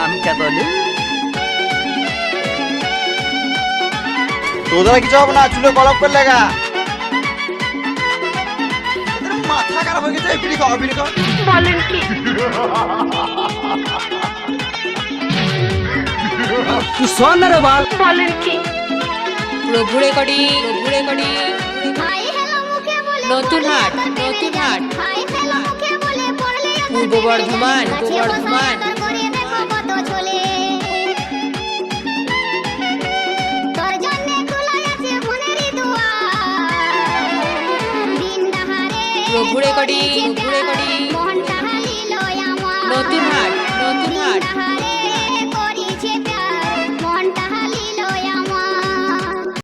আমি কেতলে তোদের কিছু হবে না, চুলে কলপ করে লাগা। মাথা খারাপ হয়ে গেছে, বিড়ি খাওয়া বিড়ি খাওয়া। বলেন কি? তুই শোন না রে বাল। বলেন কি? প্রভু রেকর্ডিং নতুন হাট পূর্ব বর্ধমান প্রভু রেকর্ডিং